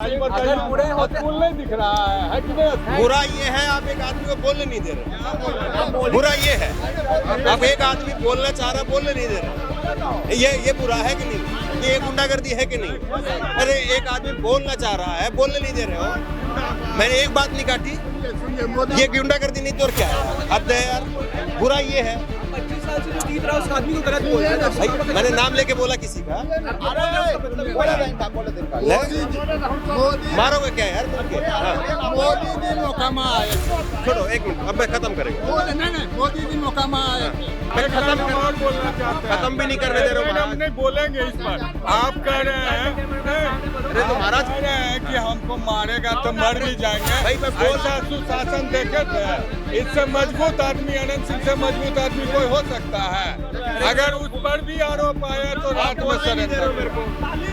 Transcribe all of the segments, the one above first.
अगर बुरे होते नहीं दिख रहा है कि नहीं? बुरा ये है आप एक आदमी को बोलने नहीं दे रहे। बुरा ये है आप एक आदमी बोलना चाह रहा बोलने नहीं दे रहे। ये बुरा है कि नहीं? ये गुंडागर्दी है कि नहीं? अरे एक आदमी बोलना चाह रहा है बोलने नहीं दे रहे हो। मैंने एक बात नहीं काटी, ये गुंडागर्दी नहीं तो और क्या है? हद है यार, बुरा ये है। 25 साल से जो जीत रहा है उस आदमी को गलत बोल रहा है। भाई मैंने नाम लेके बोला किसी का, मारोगे क्या यार? मोदी जी मोकामा आए। छोड़ो एक मिनट, अब मैं खत्म करेंगे। नहीं मोदी जी मोकामा आए। मैं खत्म और बोलना चाहते हैं, खत्म भी नहीं करने दे रहा हूँ। हम नहीं बोलेंगे इस पर। आप कह रहे हैं अरे तो महाराज कह रहे हैं कि हमको मारेगा तो मर भी जाएंगे। भाई मैं बोल ऐसा सुशासन देखे थे, इससे मजबूत आदमी, अनंत सिंह से मजबूत आदमी कोई हो सकता है। अगर उस पर भी आरोप आया तो रात में सरेंडर।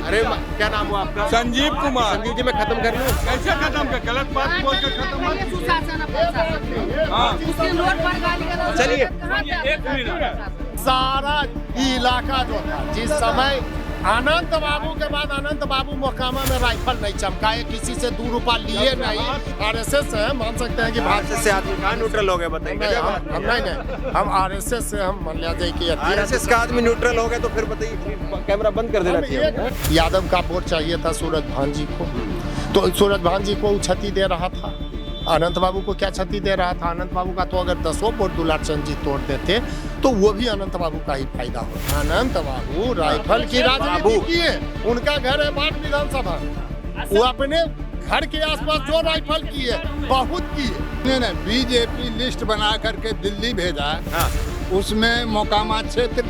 अरे क्या नाम हुआ आपका? संजीव कुमार। संजीव जी मैं खत्म कर लूँ? कैसे खत्म कर? गलत बात बोल के खत्म मत। चलिए सारा इलाका जो था, जिस समय अनंत बाबू के बाद अनंत बाबू मोकामा में राइफल नहीं चमकाए, किसी से 2 रुपया लिए नहीं। आरएसएस से मान सकते हैं कि भारत से आदमी कहाँ न्यूट्रल हो गए बताइए? हम नहीं हम आरएसएस से हम मान लिया जाए कि आरएसएस का आदमी न्यूट्रल हो गए तो फिर बताइए कैमरा बंद कर देना चाहिए। यादव का वोट चाहिए था सूरज भान जी को, तो सूरज भान जी को क्षति दे रहा था। अनंत बाबू को क्या क्षति दे रहा था? अनंत बाबू का तो अगर 10 वोट दुलार चंद जी तोड़ देते तो वो भी अनंत बाबू का ही फायदा होता। अनंत बाबू राइफल की राजनीति किए, उनका घर है बाट विधानसभा, वो अपने घर के आसपास जो राइफल किए बहुत किए। नहीं बीजेपी लिस्ट बना करके दिल्ली भेजा, उसमें मोकामा क्षेत्र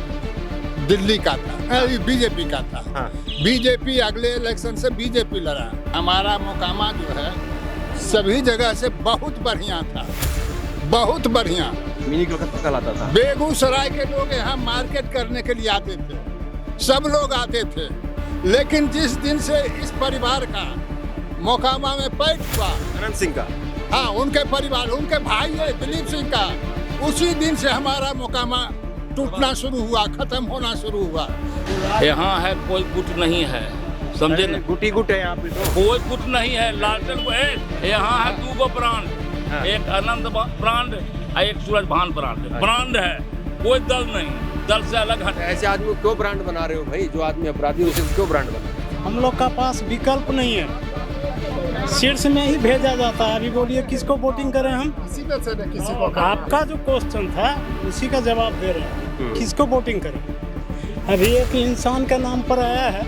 दिल्ली का था, बीजेपी का था। बीजेपी अगले इलेक्शन से बीजेपी लड़ा। हमारा मोकामा जो है सभी जगह से बहुत बढ़िया था, बहुत बढ़िया। मिनी कलकत्ता लाता था। बेगूसराय के लोग यहाँ मार्केट करने के लिए आते थे, सब लोग आते थे। लेकिन जिस दिन से इस परिवार का मोकामा में पैठ हुआ, अनंत सिंह का, हाँ उनके परिवार, उनके भाई है दिलीप सिंह का, उसी दिन से हमारा मोकामा टूटना शुरू हुआ, खत्म होना शुरू हुआ। यहाँ है कोई गुट नहीं है, समझे ना? गुटी गुट है यहाँ पे तो। कोई गुट नहीं है। लालटेन को यहाँ है 2 गो ब्रांड, एक आनंद ब्रांड और एक सूरज भान ब्रांड है। कोई दल नहीं, दल से अलग हट। ऐसे आदमी को क्यों ब्रांड बना रहे हो भाई? जो आदमी अपराधी उसे क्यों ब्रांड बना रहे हो? हम लोग का पास विकल्प नहीं है, शीर्ष में ही भेजा जाता है। अभी बोलिए किसको वोटिंग करें हम? किसी में से न किसी को। आपका जो क्वेश्चन था उसी का जवाब दे रहे हैं, किसको वोटिंग करें। अभी एक इंसान का नाम पर आया है,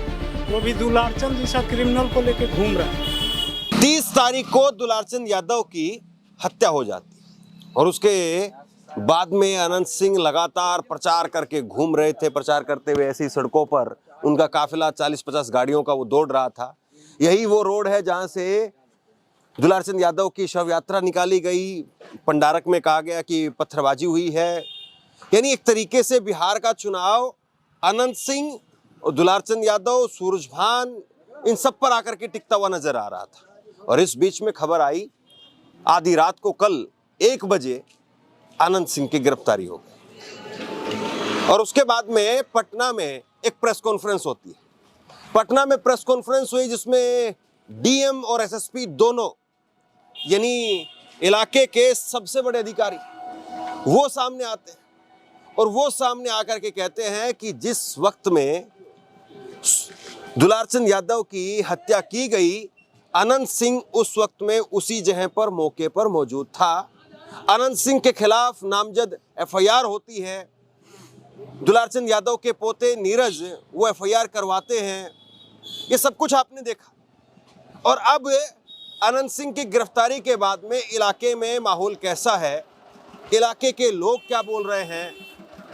वो भी दुलारचंद जैसा क्रिमिनल को लेके घूम रहा है। 30 तारीख को दुलारचंद यादव की हत्या हो जाती और उसके बाद में अनंत सिंह लगातार प्रचार करके घूम रहे थे। प्रचार करते हुए ऐसी सड़कों पर उनका काफिला 40-50 गाड़ियों का वो दौड़ रहा था। यही वो रोड है जहां से दुलारचंद यादव की शव यात्रा निकाली गई। पंडारक में कहा गया कि पत्थरबाजी हुई है। यानी एक तरीके से बिहार का चुनाव अनंत सिंह और दुलारचंद यादव, सूरजभान, इन सब पर आकर के टिकता हुआ नजर आ रहा था। और इस बीच में खबर आई आधी रात को कल 1 बजे अनंत सिंह की गिरफ्तारी हो गई। और उसके बाद में पटना में एक प्रेस कॉन्फ्रेंस होती है। पटना में प्रेस कॉन्फ्रेंस हुई जिसमें डीएम और एसएसपी दोनों, यानी इलाके के सबसे बड़े अधिकारी, वो सामने आते हैं और वो सामने आकर के कहते हैं कि जिस वक्त में दुलारचंद यादव की हत्या की गई, अनंत सिंह उस वक्त में उसी जगह पर मौके पर मौजूद था। अनंत सिंह के खिलाफ नामजद एफआईआर होती है। दुलारचंद यादव के पोते नीरज वो एफआईआर करवाते हैं। ये सब कुछ आपने देखा। और अब अनंत सिंह की गिरफ्तारी के बाद में इलाके में माहौल कैसा है, इलाके के लोग क्या बोल रहे हैं,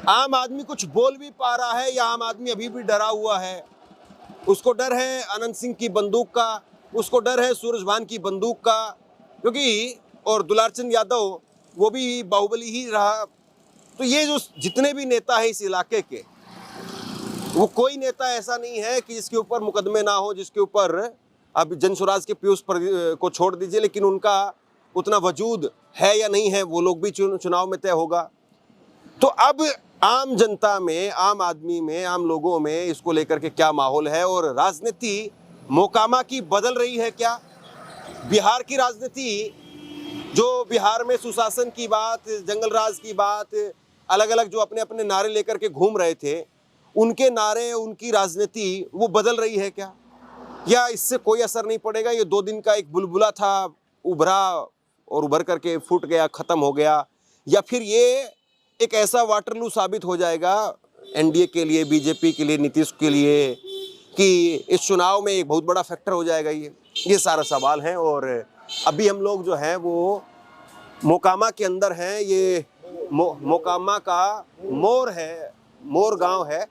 आम आदमी कुछ बोल भी पा रहा है या आम आदमी अभी भी डरा हुआ है? उसको डर है अनंत सिंह की बंदूक का, उसको डर है सूरजभान की बंदूक का, क्योंकि और दुलारचंद यादव वो भी बाहुबली ही रहा। तो ये जो जितने भी नेता हैं इस इलाके के, वो कोई नेता ऐसा नहीं है कि जिसके ऊपर मुकदमे ना हो, जिसके ऊपर, अब जनसुराज के पीयूष को छोड़ दीजिए, लेकिन उनका उतना वजूद है या नहीं है वो लोग भी चुनाव में तय होगा। तो अब आम जनता में, आम आदमी में, आम लोगों में इसको लेकर के क्या माहौल है और राजनीति मोकामा की बदल रही है क्या? बिहार की राजनीति, जो बिहार में सुशासन की बात, जंगल राज की बात, अलग अलग जो अपने अपने नारे लेकर के घूम रहे थे, उनके नारे, उनकी राजनीति वो बदल रही है क्या? या इससे कोई असर नहीं पड़ेगा? ये 2 दिन का एक बुलबुला था, उभरा और उभर करके फूट गया, ख़त्म हो गया। या फिर ये एक ऐसा वाटरलू साबित हो जाएगा एनडीए के लिए, बीजेपी के लिए, नीतीश के लिए, कि इस चुनाव में एक बहुत बड़ा फैक्टर हो जाएगा ये सारा सवाल है। और अभी हम लोग जो हैं वो मोकामा के अंदर हैं। ये मोकामा का मोर है, मोर गांव है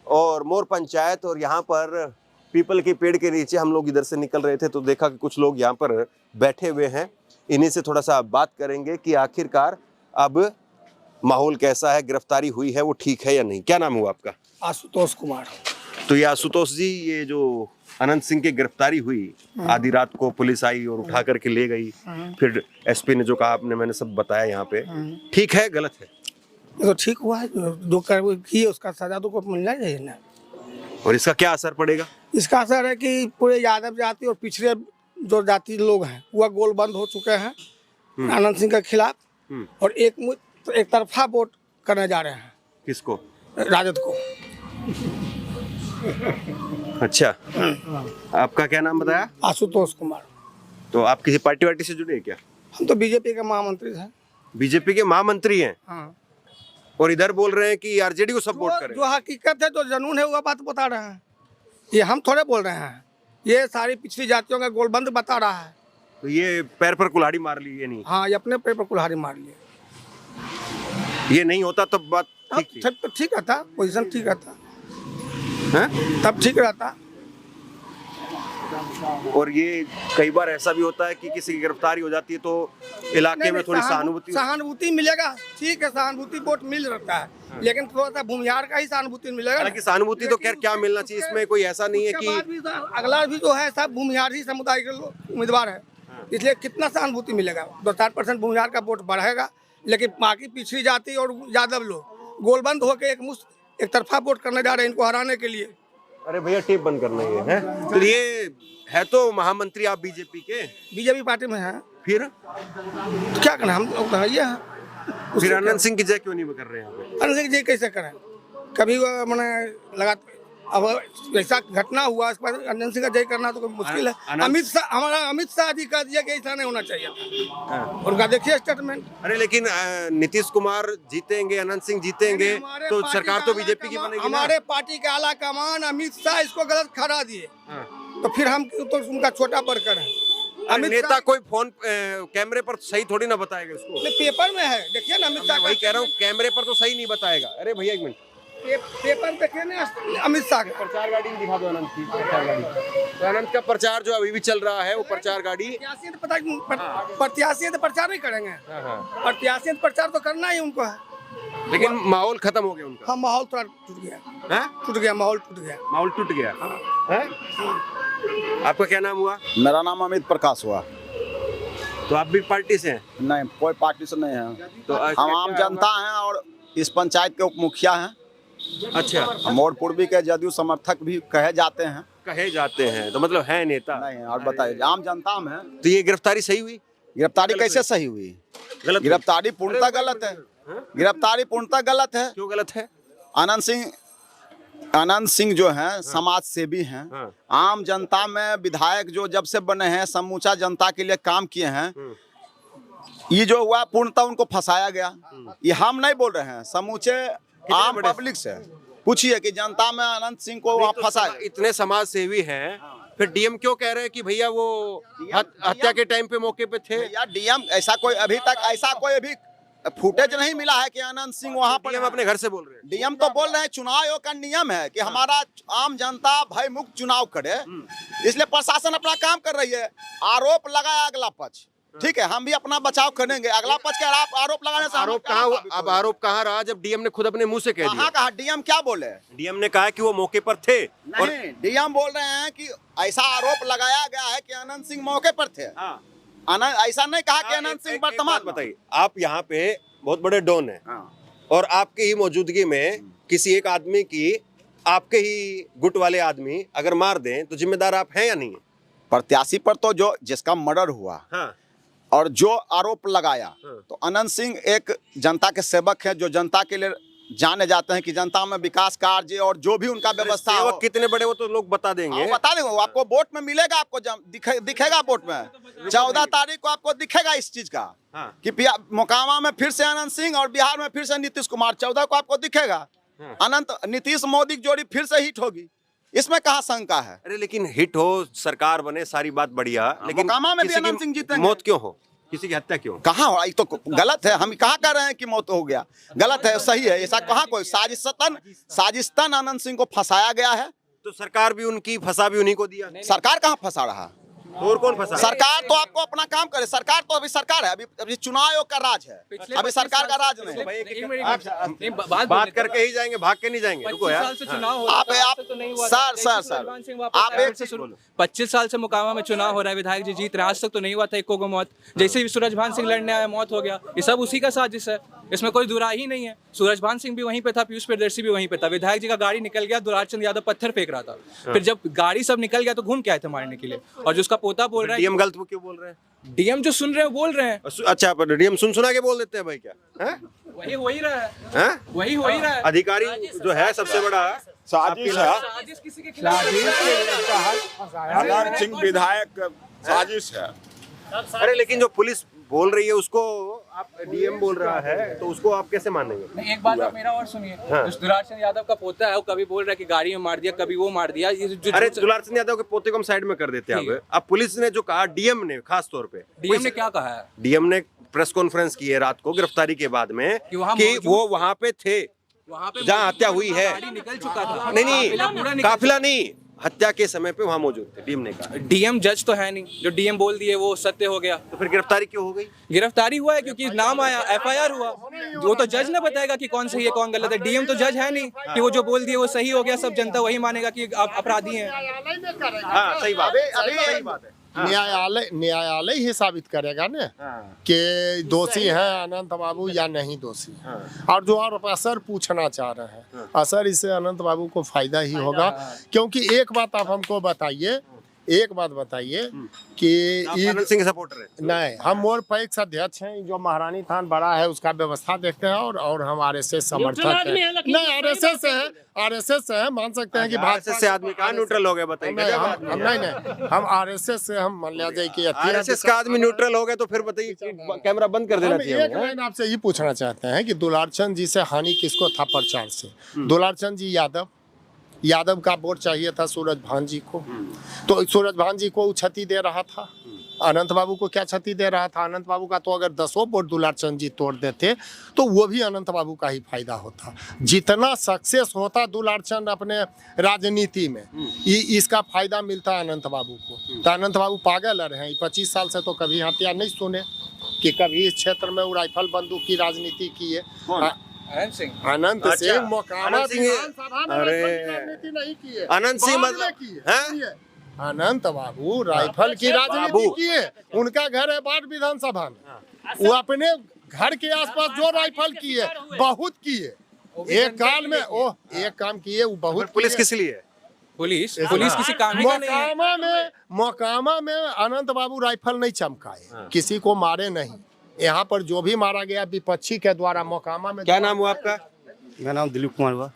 और मोर पंचायत। और यहाँ पर पीपल के पेड़ के नीचे हम लोग इधर से निकल रहे थे तो देखा कि कुछ लोग यहाँ पर बैठे हुए हैं। इन्हीं से थोड़ा सा बात करेंगे कि आखिरकार अब माहौल कैसा है, गिरफ्तारी हुई है वो ठीक है या नहीं। क्या नाम हुआ आपका? आशुतोष कुमार। तो ये आशुतोष जी, ये जो अनंत सिंह की गिरफ्तारी हुई, आधी रात को पुलिस आई और उठा करके ले गई, फिर एसपी ने जो कहा आपने, मैंने सब बताया यहाँ पे, ठीक है गलत है? ये तो ठीक हुआ है, जो कर किए उसका सजा तो को मिलना चाहिए ना। और इसका क्या असर पड़ेगा? इसका असर है कि पूरे यादव जाति और पिछड़े जो जाति लोग हैं वह गोलबंद हो चुके हैं अनंत सिंह के खिलाफ, और एक तरफा वोट करने जा रहे हैं। किसको? राजद को। अच्छा, आपका क्या नाम बताया? आशुतोष कुमार। तो आप किसी पार्टी वार्टी से जुड़े हैं क्या? हम तो बीजेपी के महामंत्री हैं। बीजेपी के महामंत्री हैं? हाँ। और इधर बोल रहे हैं कि आरजेडी को सपोर्ट करें। जो हकीकत है, जो जनून है, वह बात बता रहे हैं। ये हम थोड़े बोल रहे हैं, ये सारी पिछली जातियों का गोलबंद बता रहा है। तो ये पैर पर कुल्हाड़ी मार ली, ये नहीं? हाँ, ये अपने पैर पर कुल्हाड़ी मार लिए। ये नहीं होता तब बात ठीक थी? तो ठीक रहता, पोजीशन ठीक रहता हैं? तब ठीक रहता। और ये कई बार ऐसा भी होता है कि किसी की गिरफ्तारी हो जाती है तो इलाके में थोड़ी सहानुभूति मिलेगा। ठीक है, सहानुभूति वोट मिल रहता है, लेकिन थोड़ा सा भूमिहार का ही सहानुभूति मिलेगा। हालांकि सहानुभूति तो खैर क्या मिलना चाहिए, इसमें कोई ऐसा नहीं है कि अगला भी जो है सब भूमिहार समुदाय के उम्मीदवार है, इसलिए कितना सहानुभूति मिलेगा? 2-4% भूमिहार का वोट बढ़ेगा, लेकिन बाकी पिछड़ी जाति और यादव लोग गोलबंद होकर एक तरफा वोट करने जा रहे हैं इनको हराने के लिए। अरे भैया टेप बंद करना ये है। तो ये है तो महामंत्री आप बीजेपी के? बीजेपी पार्टी में है। फिर तो क्या करना, हम लोग तो ये हैं। फिर अनंत सिंह की जय क्यों नहीं कर रहे हैं? अनंत सिंह जी कैसे करें? कभी मैंने लगा, अब ऐसा घटना हुआ, इस पर अनंत सिंह का जय करना तो मुश्किल है। हमारा अमित शाह जी कह दिया कि ऐसा नहीं होना चाहिए था, उनका देखिए स्टेटमेंट। अरे लेकिन नीतीश कुमार जीतेंगे, अनंत सिंह जीतेंगे तो सरकार तो बीजेपी की बनेगी। हमारे पार्टी के आला कमान अमित शाह इसको गलत ठहरा दिए, तो फिर हम तो उनका छोटा वर्कर है। नेता कोई फोन कैमरे पर सही थोड़ी ना बताएगा इसको। पेपर में है, देखिए ना, अमित शाह। वही कह रहा हूँ, कैमरे पर तो सही नहीं बताएगा। अरे भैया एक मिनट, पेपर देखिए ना, अमित शाह का प्रचार गाड़ी दिखा दो, अनंत की प्रचार गाड़ी। तो अनंत का प्रचार जो अभी भी चल रहा है वो प्रचार गाड़ी। प्रत्याशी तो प्रचार नहीं करेंगे, प्रत्याशी तो प्रचार तो करना ही उनको है। लेकिन माहौल खत्म हो गया उनका। हाँ, माहौल थोड़ा टूट गया। टूट गया, माहौल टूट गया। माहौल टूट गया है? आपका क्या नाम हुआ? मेरा नाम अमित प्रकाश हुआ। तो आप भी पार्टी से हैं? नहीं, कोई पार्टी से नहीं है। तो हम आम जनता हैं और इस पंचायत के उप मुखिया हैं। अच्छा, हम और पूर्वी के जदयू समर्थक भी कहे जाते हैं। कहे जाते हैं तो मतलब है नेता? नहीं, और बताइए, आम जनता में। तो ये गिरफ्तारी सही हुई? गिरफ्तारी कैसे सही हुई? गलत? गिरफ्तारी पूर्णतः गलत है। गिरफ्तारी पूर्णतः गलत है। क्यों गलत है? अनंत सिंह जो हैं समाज सेवी हैं। आम जनता में विधायक जो जब से बने हैं समूचा जनता के लिए काम किए हैं। ये जो हुआ पूर्णतः उनको फंसाया गया। ये हम नहीं बोल रहे हैं, समूचे आम पब्लिक से पूछिए कि जनता में अनंत सिंह को वहाँ फंसाया। इतने समाज सेवी हैं, फिर डीएम क्यों कह रहे हैं कि भैया वो हत्या के टाइम पे मौके पे थे? भैया डीएम ऐसा कोई अभी तक ऐसा कोई अभी फुटेज नहीं मिला है कि अनंत सिंह वहाँ पर। डीएम अपने घर से बोल रहे हैं। डीएम तो बोल रहे हैं चुनाव आयोग का नियम है कि हमारा आम जनता भय मुक्त चुनाव करे, इसलिए प्रशासन अपना काम कर रही है। आरोप लगाया अगला पक्ष, ठीक है, हम भी अपना बचाव करेंगे। अगला पक्ष का आरोप लगाने से आरोप कहाँ? अब आरोप कहाँ रहा जब डीएम ने खुद अपने मुंह से कह दिया? कहा डीएम क्या बोले? डीएम ने कहा कि वो मौके पर थे। नहीं, डीएम बोल रहे हैं कि ऐसा आरोप लगाया गया है कि अनंत सिंह मौके पर थे। ऐसा नहीं कहा कि अनंत सिंह वर्तमान। बताइए, आप यहाँ पे बहुत बड़े डॉन हैं और आपकी ही मौजूदगी में किसी एक आदमी की आपके ही गुट वाले आदमी अगर मार दें तो जिम्मेदार आप हैं या नहीं है? प्रत्याशी पर तो जो जिसका मर्डर हुआ हाँ और जो आरोप लगाया, तो अनंत सिंह एक जनता के सेवक है, जो जनता के लिए जाने जाते हैं कि जनता में विकास कार्य और जो भी उनका व्यवस्था हो। सेवक कितने बड़े वो तो लोग बता देंगे। हाँ, बता देंगे, वो आपको वोट में मिलेगा, आपको दिखेगा वोट में 14 तारीख को आपको दिखेगा इस चीज का। हाँ। कि मोकामा में फिर से अनंत सिंह और बिहार में फिर से नीतीश कुमार, 14 को आपको दिखेगा। अनंत नीतीश मोदी की जोड़ी फिर से हिट होगी, इसमें कहाँ शंका है। अरे लेकिन हिट हो, सरकार बने, सारी बात बढ़िया, लेकिन मोकामा में भी किसी की अनंत सिंह जीतेंगे। मौत क्यों हो, किसी की हत्या क्यों? कहाँ हो, ये तो गलत है। हम कहाँ कह रहे हैं कि मौत हो गया, गलत है, सही है, ऐसा कहाँ कोई साजिशतन अनंत सिंह को फंसाया गया है। तो सरकार भी उनकी, फंसा भी उन्हीं को दिया। सरकार कहाँ फंसा रहा, तो और कौन फंसा? सरकार तो आपको अपना काम करे। सरकार तो अभी सरकार है, अभी चुनाव आयोग का राज है, अभी सरकार का राज नहीं। बात करके ही जाएंगे, भाग के नहीं जाएंगे। रुको यार, आप एक 25 साल से मोकामा में चुनाव हो रहा है, विधायक जी जीत रहे हैं, आज तक तो नहीं हुआ था एको को मौत। जैसे ही सूरजभान सिंह लड़ने आया मौत हो गया, ये सब उसी का साजिश है, इसमें कोई दुरा ही नहीं है। सूरजभान सिंह भी वहीं पे था, पीयूष प्रियदर्शी भी वहीं पे था, विधायक जी का गाड़ी निकल गया, दुलारचंद यादव पत्थर फेंक रहा था। फिर जब गाड़ी सब निकल गया तो घूम के आए थे मारने के लिए। और जो उसका पोता बोल रहा है डीएम गलत वो क्यों बोल रहे हैं? डीएम जो सुन रहे हैं बोल रहे हैं। अच्छा, पर डीएम सुना के बोल देते हैं भाई, क्या है? वही हो ही रहा है, हैं? वही हो ही रहा है। अधिकारी जो है सबसे बड़ा साजिश है, साजिश किसी के खिलाफ अनंत सिंह विधायक साजिश है। अरे लेकिन जो पुलिस बोल रही है उसको आप डीएम बोल रहा है, तो उसको आप कैसे मानेंगे? नहीं, एक बात आप मेरा और सुनिए। जो दुलारचंद यादव का पोता है वो कभी बोल रहा है कि गाड़ी में मार दिया, कभी वो मार दिया। अरे दुलारचंद यादव के पोते को हम साइड में कर देते हैं। अब पुलिस ने जो कहा, डीएम ने खास तौर पे, डीएम ने क्या कहा है? डीएम ने प्रेस कॉन्फ्रेंस की है रात को गिरफ्तारी के बाद में कि वो वहां पे थे, वहाँ पे जहाँ हत्या हुई है। गाड़ी निकल चुका था। नहीं, काफिला नहीं, हत्या के समय पे वहां मौजूद थे, डीएम ने कहा। डीएम जज तो है नहीं, जो डीएम बोल दिए वो सत्य हो गया। तो फिर गिरफ्तारी क्यों हो गई? गिरफ्तारी हुआ है क्योंकि नाम आया, एफआईआर हुआ। वो तो जज ने बताएगा कि कौन सही है कौन गलत है। डीएम तो जज है नहीं कि वो जो बोल दिए वो सही हो गया, सब जनता वही मानेगा कि आप अपराधी हैं। हाँ, सही बात है। न्यायालय ही साबित करेगा ना कि दोषी है अनंत बाबू या नहीं दोषी। और जो आप असर पूछना चाह रहे हैं, असर इससे अनंत बाबू को फायदा ही होगा। क्योंकि एक बात आप हमको बताइए, कि अनंत सिंह सपोर्टर है? नहीं, हम मोरपैक्स अध्यक्ष हैं, जो महारानी थान बड़ा है उसका व्यवस्था देखते हैं, और हम आरएसएस समर्थक हैं। नहीं, आरएसएस से है, मान सकते हैं कि भाजपा से आदमी कहाँ न्यूट्रल हो गया, बताइए। नहीं, हम आरएसएस से, हम मान लिया जाए कि आरएसएस का आदमी न्यूट्रल हो गया तो फिर बताइए, कैमरा बंद कर देना चाहिए। एक लाइन आपसे ये पूछना चाहते हैं कि दुलारचंद जी से हानि किसको था प्रचार से? दुलारचंद जी यादव का वोट चाहिए था सूरजभान जी को, तो सूरजभान जी को क्षति दे रहा था। अनंत बाबू को क्या क्षति दे रहा था? अनंत बाबू का तो अगर 10 वोट दुलारचंद जी तोड़ देते तो वो भी अनंत बाबू का ही फायदा होता। जितना सक्सेस होता दुलारचंद अपने राजनीति में, इसका फायदा मिलता अनंत बाबू को। तो अनंत बाबू पागल रहे, 25 साल से तो कभी हत्या नहीं सुने कि कभी इस क्षेत्र में वो राइफल बंदूक की राजनीति की है। अनंत सिंह मोकामा विधानसभा में राजनीति नहीं की है। अनंत सिंह अनंत बाबू राइफल की राजनीति किए। उनका घर है बाढ़ विधानसभा में, वो अपने घर के आसपास जो राइफल किए बहुत किए। एक काल में एक काम किए वो बहुत। पुलिस किस लिए? पुलिस किसी काम का नहीं है। मोकामा में अनंत बाबू राइफल नहीं चमकाए, किसी को मारे नहीं। यहाँ पर जो भी मारा गया विपक्षी के द्वारा मोकामा में। क्या नाम हुआ आपका? मेरा नाम दिलीप कुमार हुआ।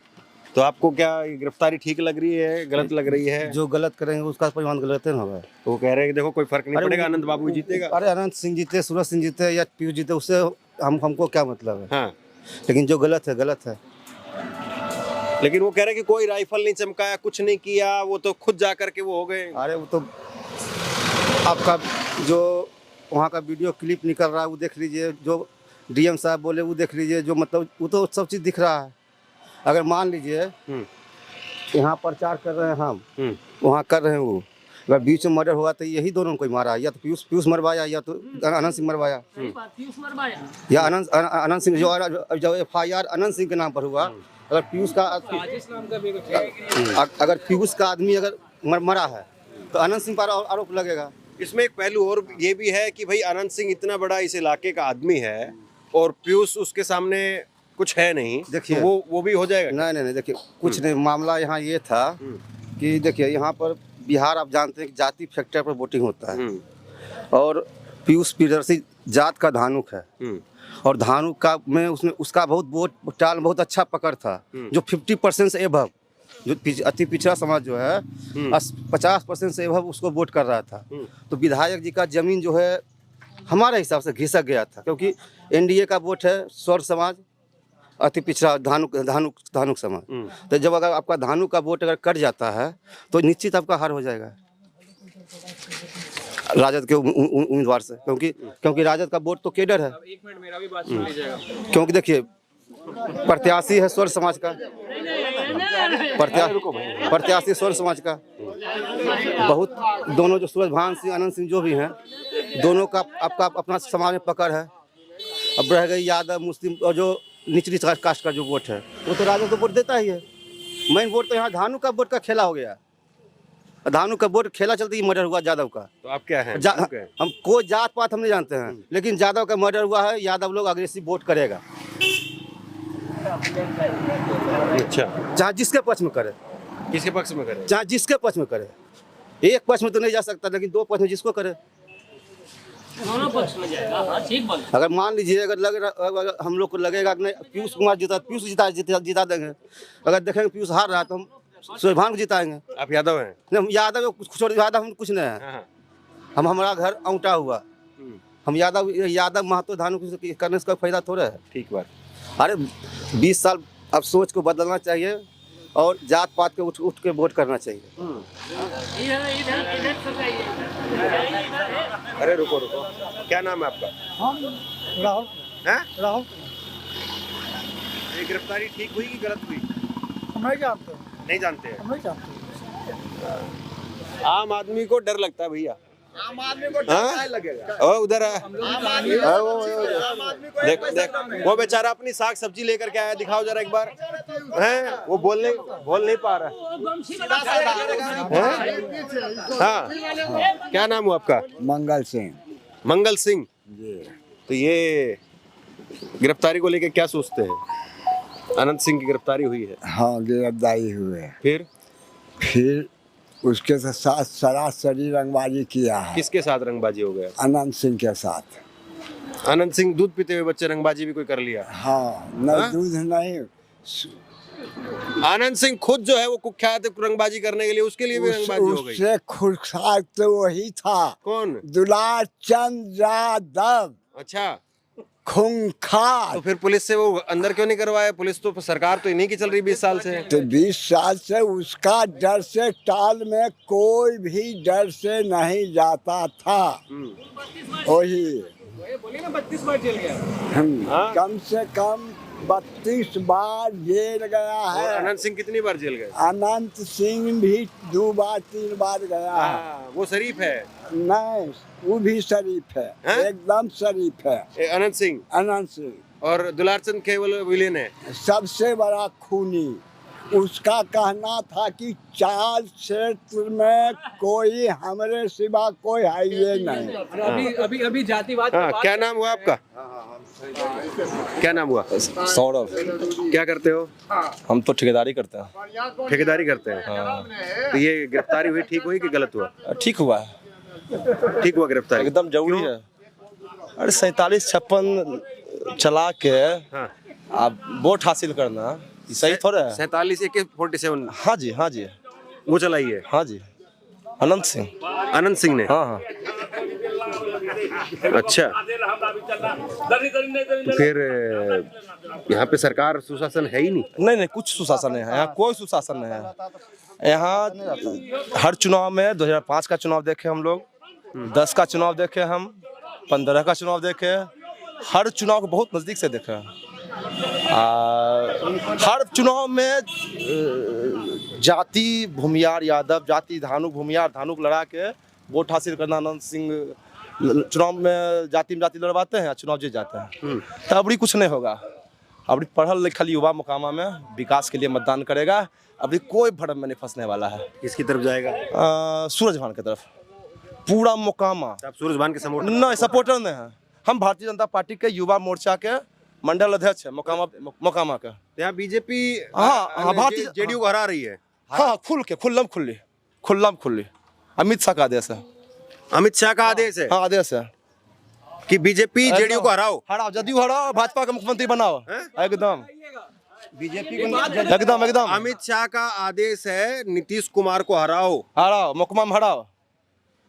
तो आपको क्या गिरफ्तारी ठीक लग रही है, गलत लग रही है? जो गलत करेंगे उसका परिणाम गलत ना होगा। वो कह रहे हैं कि देखो कोई फर्क नहीं पड़ेगा, अनंत बाबू जीतेगा। अरे अनंत सिंह जीते, सूरज सिंह जीते या पीयूष जीते, उससे हमको क्या मतलब है? हाँ। लेकिन जो गलत है गलत है। लेकिन वो कह रहे हैं कि कोई राइफल नहीं चमकाया, कुछ नहीं किया, वो तो खुद जा करके वो हो गए। अरे वो तो आपका जो वहाँ का वीडियो क्लिप निकल रहा है वो देख लीजिए, जो डीएम साहब बोले वो देख लीजिए, जो मतलब वो तो सब चीज़ दिख रहा है। अगर मान लीजिए यहाँ प्रचार कर रहे हैं हम, वहाँ कर रहे हैं वो, अगर बीच में मर्डर हुआ तो यही दोनों को मारा, या तो पीयूष मरवाया या तो अनंत सिंह मरवाया, या अनंत सिंह जो FIR अनंत सिंह के नाम पर हुआ। अगर पीयूष का आदमी अगर मरा है तो अनंत सिंह पर आरोप लगेगा। इसमें एक पहलू और ये भी है कि भाई अनंत सिंह इतना बड़ा इस इलाके का आदमी है और पीयूष उसके सामने कुछ है नहीं, देखिए। तो वो भी हो जाएगा। नहीं नहीं देखिए, कुछ नहीं, मामला यहाँ ये था कि देखिए यहाँ पर बिहार आप जानते हैं कि जाति फैक्टर पर वोटिंग होता है, और पीयूष प्रियदर्शी जात का धानुक है, और धानुक का में उसमें उसका बहुत वोट टाल बहुत अच्छा पकड़ था, जो 50% से एभव, जो अति पिछड़ा समाज जो है 50% से एभव उसको वोट कर रहा था। तो विधायक जी का जमीन जो है हमारे हिसाब से घिसक गया था, क्योंकि एनडीए का वोट है स्वर समाज, अति पिछड़ा धानुक समाज। तो जब अगर आपका धानुक का वोट अगर कट जाता है तो निश्चित आपका हार हो जाएगा राजद के उम्मीदवार से, क्योंकि राजद का वोट तो केडर है। एक मिनट मेरा भी बात सुन लीजिएगा। क्योंकि देखिए प्रत्याशी है स्वर समाज का, प्रत्याशी स्वर समाज का बहुत, दोनों जो सूरज भान सिंह आनंद सिंह जो भी हैं, दोनों का आपका अपना समाज में पकड़ है। अब रह गई यादव मुस्लिम और जो निचली कास्ट का जो वोट है वो तो राजद को वोट देता ही है। मेन वोट तो यहाँ धानु का वोट का खेला हो गया, धानु का वोट खेला चलते ही मर्डर हुआ यादव का। तो आप क्या हैं? हम कोई जात पात हम नहीं जानते हैं, लेकिन यादव का मर्डर हुआ है, यादव लोग अग्रेसिव वोट करेगा। अच्छा, जहाँ जिसके पक्ष में करे, किसके पक्ष में करे? जहाँ जिसके पक्ष में करे, एक पक्ष में तो नहीं जा सकता, लेकिन दो पक्ष में जिसको करे दोनों पक्ष में जाएगा। हाँ ठीक बोल। अगर मान लीजिए अगर हम लोग को लगेगा कि नहीं पीयूष कुमार जिता देंगे, अगर देखेंगे पीयूष हार रहा है तो हम सूरज भान को जिताएंगे। आप यादव हैं? नहीं, हम यादव कुछ यादव हम कुछ नहीं है, हम हमारा घर औंटा हुआ, हम यादव महतो धानु करने से कोई फायदा थोड़ा है। ठीक बात। अरे 20 साल अब सोच को बदलना चाहिए और जात पात के उठ के वोट करना चाहिए। अरे रुको, क्या नाम है आपका? राहुल। हैं? राहुल। ये गिरफ्तारी ठीक हुई कि गलत हुई? हम नहीं जानते, नहीं जानते हैं। हम नहीं जानते। आम आदमी को डर लगता है भैया, आम आदमी को डर लगेगा। ओ उधर है, देख वो बेचारा अपनी साग सब्जी लेकर के आया, दिखाओ जरा एक बार। हैं वो बोल नहीं पा रहा है। हाँ, क्या नाम हुआ आपका? मंगल सिंह। मंगल सिंह जी। तो ये गिरफ्तारी को लेकर क्या सोचते हैं? अनंत सिंह की गिरफ्तारी हुई है। हाँ, गिरफ्तारी हुए, फिर उसके साथ सरासरी रंगबाजी किया है। किसके साथ रंगबाजी हो गया? अनंत सिंह के साथ। अनंत सिंह दूध पीते हुए बच्चे रंगबाजी भी कोई कर लिया? हाँ, नहीं दूध नहीं, आनंद सिंह खुद जो है वो कुख्यात है रंगबाजी करने के लिए, उसके लिए भी रंगबाजी हो गई। उससे खुदखार तो वही था। कौन? दुलार चंद यादव। अच्छा, खूंखार। तो फिर पुलिस से वो अंदर क्यों नहीं करवाया? पुलिस तो सरकार तो इन्हीं की चल रही 20 साल से। तो 20 साल से उसका डर से टाल में कोई भी डर से नहीं जाता था। वही बोलिए ना 32 बार जेल गया। कम से कम 32 बार जेल गया है। और अनंत सिंह कितनी बार जेल गए? अनंत सिंह भी 2 बार 3 बार गया है। वो शरीफ है? नहीं, वो भी शरीफ है, एकदम शरीफ है। अनंत सिंह? अनंत सिंह। और दुलारचंद केवल विलेन है? सबसे बड़ा खूनी। उसका कहना था कि चार क्षेत्र में कोई हमरे सिवा कोई है ये नहीं। अभी जातिवाद। क्या नाम हुआ आपका? क्या नाम हुआ? सौरभ। क्या करते हो? हम तो ठेकेदारी करते हैं। ठेकेदारी करते हैं? हाँ। तो ये गिरफ्तारी हुई ठीक हुई कि गलत हुआ? ठीक हुआ है। ठीक हुआ गिरफ्तारी? एकदम जरूरी है। अरे 47-56 चला के आप वोट हासिल करना सही थोड़ा है। 47 AK-47? हाँ जी, हाँ जी, वो चलाई है? हाँ जी, अनंत सिंह। अनंत सिंह ने? हाँ हाँ। अच्छा, तो फिर यहाँ पे सरकार सुशासन है ही नहीं? नहीं, कुछ सुशासन नहीं है यहाँ, कोई सुशासन नहीं है यहाँ। हर चुनाव में 2005 का चुनाव देखे हम लोग, 10 का चुनाव देखे हम, 15 का चुनाव देखे, हर चुनाव को बहुत नज़दीक से देखा। हर चुनाव में जाति भूमियार यादव, जाति धानुक भूमियार धानुक लड़ा के वोट हासिल करना। अनंत सिंह चुनाव में जाति लड़वाते हैं, चुनाव जीत जाते हैं। तो अबड़ी कुछ नहीं होगा। अबड़ी पढ़ल लिखल युवा मुकामा में विकास के लिए मतदान करेगा। अभी कोई भ्रम में नहीं फंसने वाला है। किसकी तरफ जाएगा? सूरज भान की तरफ पूरा मुकामा। आप सूरज भान के सपोर्टर? नहीं, सपोर्टर नहीं है। हम भारतीय जनता पार्टी के युवा मोर्चा के मंडल अध्यक्ष है मोकामा का। यहाँ बीजेपी हाँ, भारतीय जेडीयू को हरा रही है। हाँ, खुल्लम खुल्ली अमित शाह का आदेश है। अमित शाह का आदेश है। हाँ, आदेश है कि बीजेपी जेडीयू को हराओ, जदयू हराओ, भाजपा का मुख्यमंत्री बनाओ। एकदम बीजेपी एकदम अमित शाह का आदेश है नीतीश कुमार को हराओ, मोकामा में हराओ,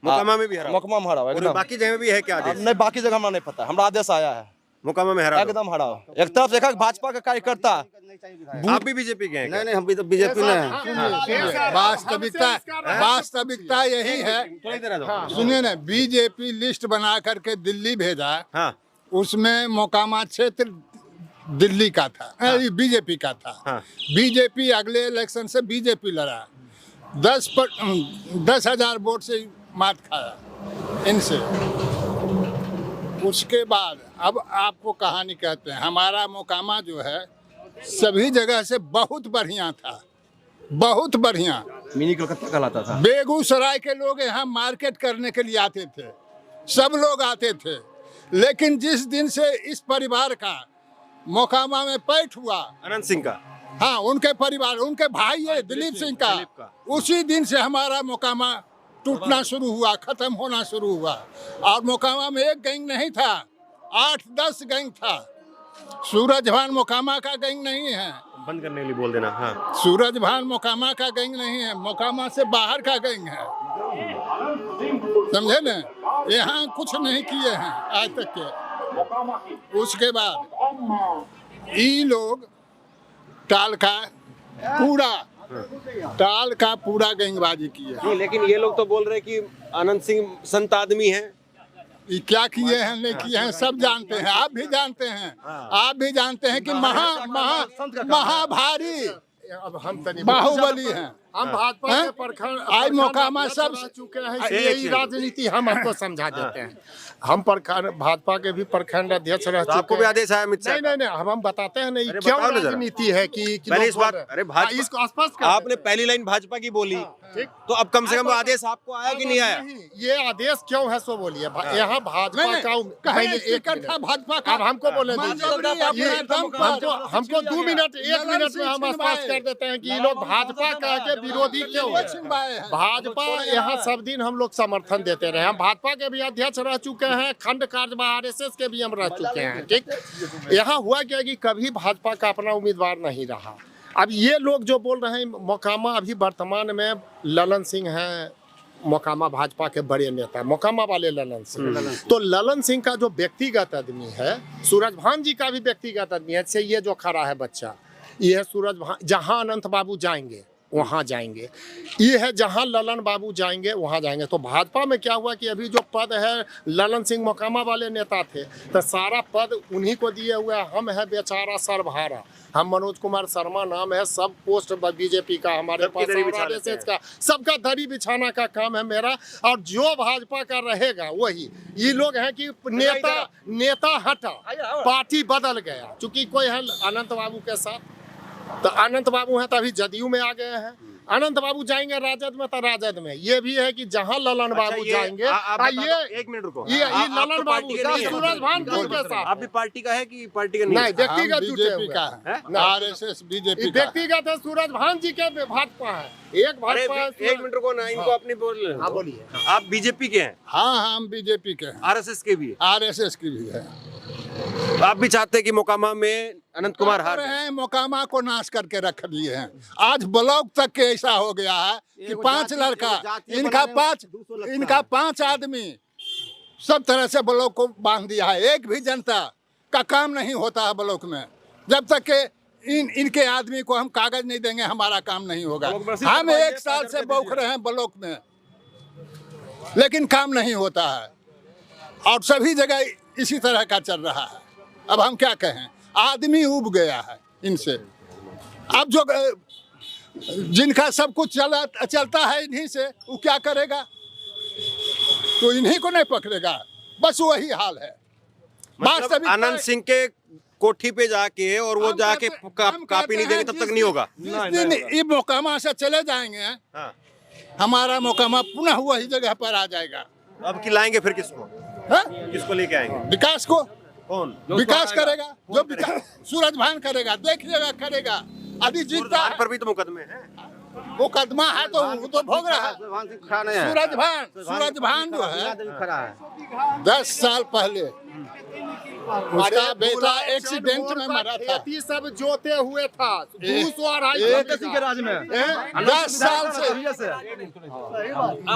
मोकामा में भी हराओ, मोकामा में हराओ और एकदम। बाकी जगह में भी है क्या आदेश? नहीं, बाकी जगह हमरा नहीं पता, हमरा आदेश आया है मोकामा में हराओ, एकदम हराओ। एक तरफ देखा भाजपा का कार्यकर्ता, आप भी बीजेपी के हैं क्या? नहीं, हम भी तो बीजेपी में हैं। वास्तविकता यही है। सुनिए ना, बीजेपी लिस्ट बना करके दिल्ली भेजा। हाँ। उसमें मोकामा क्षेत्र दिल्ली का था, बीजेपी का था। बीजेपी अगले इलेक्शन से बीजेपी लड़ा, 10,000 वोट से मात खाया इनसे। उसके बाद अब आपको कहानी कहते हैं, हमारा मोकामा जो है सभी जगह से बहुत बढ़िया था, बहुत बढ़िया। मिनी कलकत्ता कहलाता था। बेगूसराय के लोग यहाँ मार्केट करने के लिए आते थे, सब लोग आते थे। लेकिन जिस दिन से इस परिवार का मोकामा में पैठ हुआ, अनंत सिंह का, हाँ, उनके परिवार, उनके भाई है दिलीप सिंह का, उसी दिन से हमारा मोकामा टूटना शुरू हुआ, खत्म होना शुरू हुआ। और मोकामा में एक गैंग नहीं था, 8-10 गैंग था। सूरज भान मोकामा का गैंग नहीं है। बंद करने के लिए बोल देना। हाँ, सूरज भान मोकामा का गैंग नहीं है, मोकामा से बाहर का गैंग है, समझे न? यहाँ कुछ नहीं किए हैं आज तक के। उसके बाद ये लोग टाल का पूरा गैंगबाजी किए। नहीं, लेकिन ये लोग तो बोल रहे कि अनंत सिंह संत आदमी है। ये क्या किए हैं नहीं किए हैं सब जानते हैं, आप भी जानते हैं। आप भी जानते हैं कि महाभारी अब हम बाहुबली हैं। हम भाजपा के प्रखंड आज मोकामा सब चुके हैं, यही राजनीति हम आपको समझा देते हैं। हम प्रखंड भाजपा के भी प्रखंड अध्यक्ष रह चुके हैं। आपको भी आदेश आया अमित शाह? नहीं, हम बताते हैं नहीं क्यों राजनीति है कि पहले इस बात, अरे भाजपा, इसको स्पष्ट कर, आपने पहली लाइन भाजपा की बोली, ठीक, तो अब कम से कम आदेश आपको आया कि नहीं आया? ये आदेश क्यों है सो बोलिए। यहाँ भाजपा का एक था भाजपा का, अब हमको बोले दीजिए, हमको 2 मिनट 1 मिनट में हम स्पष्ट कर देते हैं कि ये लोग भाजपा का के विरोधी क्यों है। भाजपा यहाँ सब दिन हम लोग समर्थन देते रहे। हम भाजपा के भी अध्यक्ष रह चुके हैं, खंड कार्यवाह RSS के भी हम रह चुके हैं, ठीक। यहाँ हुआ क्या कि कभी भाजपा का अपना उम्मीदवार नहीं रहा। अब ये लोग जो बोल रहे हैं, मोकामा अभी वर्तमान में ललन सिंह हैं, मोकामा भाजपा के बड़े नेता, मोकामा वाले ललन सिंह। तो ललन सिंह का जो व्यक्तिगत आदमी है, सूरज भान जी का भी व्यक्तिगत आदमी है। ये जो खड़ा है बच्चा, ये है सूरज भान। जहाँ अनंत बाबू जाएंगे वहाँ जाएंगे, ये है जहाँ ललन बाबू जाएंगे वहाँ जाएंगे। तो भाजपा में क्या हुआ कि अभी जो पद है, ललन सिंह मोकामा वाले नेता थे, तो सारा पद उन्हीं को दिए हुए। हम है बेचारा सरभारा, हम मनोज कुमार शर्मा नाम है, सब पोस्ट बीजेपी का हमारे पास, RSS का, सबका दरी बिछाना का काम है मेरा। और जो भाजपा का रहेगा वही। ये लोग हैं कि नेता हटा, पार्टी बदल गया। चूंकि कोई है अनंत बाबू के साथ, तो अनंत बाबू हैं, तभी जदयू में आ गए हैं। अनंत बाबू जाएंगे राजद में, तो राजद में। ये भी है कि जहां ललन बाबू जाएंगे, ये 1 मिनट रुको, ये ललन बाबू सूरज भान के साथ। आप भी पार्टी का है कि पार्टी का नहीं? व्यक्तिगत बीजेपी का है, RSS बीजेपी का व्यक्तिगत है। सूरज भान जी के भाजपा है, एक भाजपा। 1 मिनट रुको ना, इनको अपनी बोल। हाँ, बोलिए। आप बीजेपी के हैं? हाँ, हम बीजेपी के हैं। RSS के भी है? RSS की भी है। आप भी चाहते हैं कि मोकामा में अनंत कुमार हार हैं? मोकामा को नाश करके रख लिए हैं। आज ब्लॉक तक के ऐसा हो गया है कि 5 लड़का, इनका 5 आदमी सब तरह से ब्लॉक को बांध दिया है। एक भी जनता का काम नहीं होता है ब्लॉक में। जब तक के इनके आदमी को हम कागज नहीं देंगे, हमारा काम नहीं होगा। हम 1 साल से बौख रहे हैं ब्लॉक में, लेकिन काम नहीं होता है। और सभी जगह इसी तरह का चल रहा है। अब हम क्या कहें, आदमी उब गया है इनसे। अब जो जिनका सब कुछ चलता है इन्हीं से, वो क्या करेगा? तो इन्हीं को नहीं पकड़ेगा, बस वही हाल है। मतलब अनंत सिंह के कोठी पे जाके और वो जाके कापी नहीं देंगे तब तक नहीं होगा। ये मोकामा से चले जाएंगे, हमारा मोकामा पुनः वही जगह पर आ जाएगा। अब खिलाएंगे फिर किसको? किसको लेके आएंगे? विकास को। कौन विकास करेगा, जो विकास सूरज भान करेगा, देखिएगा करेगा। अभी जीतता पर भी तो मुकदमे हैं। मुकदमा है तो वो तो भोग रहा है। सूरज भान जो है 10 साल पहले उसका बेटा एक्सीडेंट में मरा था। खेती सब जोते हुए था 200 किसी के राज में 10 साल से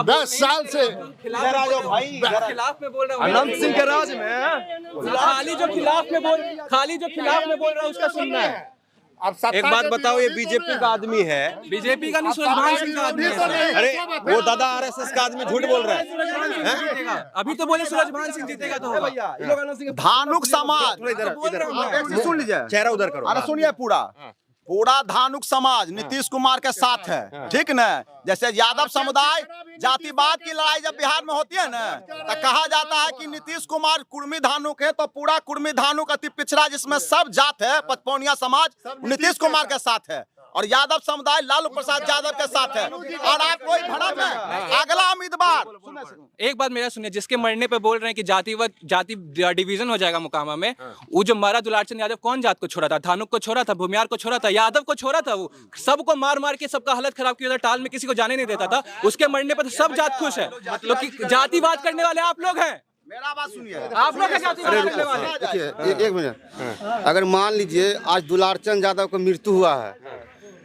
10 साल से खिलाफ में बोल रहा हूँ अनंत सिंह के राज में खाली जो खिलाफ में बोल रहा है उसका सुनना है। अब एक बात बताओ, ये बीजेपी का आदमी है, बीजेपी का नहीं, सूरज भान सिंह का आदमी है। अरे वो दादा आरएसएस का आदमी झूठ बोल रहा है। अभी तो बोले सूरज भान सिंह जीतेगा तो होगा। धानुक समाज इधर सुन लीजिए, चेहरा उधर करो। अरे सुनिए, पूरा धानुक समाज नीतीश कुमार के साथ है, ठीक न। जैसे यादव समुदाय जातिवाद की लड़ाई जब बिहार में होती है ना, तो कहा जाता है कि नीतीश कुमार कुर्मी धानुक है, तो पूरा कुर्मी धानुक अति पिछड़ा जिसमें सब जात है, पचपौनिया समाज नीतीश कुमार के साथ है, और यादव समुदाय लालू प्रसाद यादव के साथ है। और आप कोई भ्रम है, अगला उम्मीदवार एक बात मेरा सुनिए, जिसके मरने पे बोल रहे हैं कि जाति डिवीजन हो जाएगा मोकामा में, वो जो मरा दुलारचंद यादव कौन जात को छोड़ा था? धानुक को छोड़ा था, भूमियार को छोड़ा था, यादव को छोड़ा था। वो सबको मार मार के सबका हालत खराब किया था, टाल में किसी को जाने नहीं देता था। उसके मरने पर सब जात खुश है। मतलब कि जातिवाद करने वाले आप लोग हैं। मेरा बात सुनिए, आप लोग जातिवाद करने वाले। देखिए एक मिनट, अगर मान लीजिए आज दुलारचंद यादव का मृत्यु हुआ है,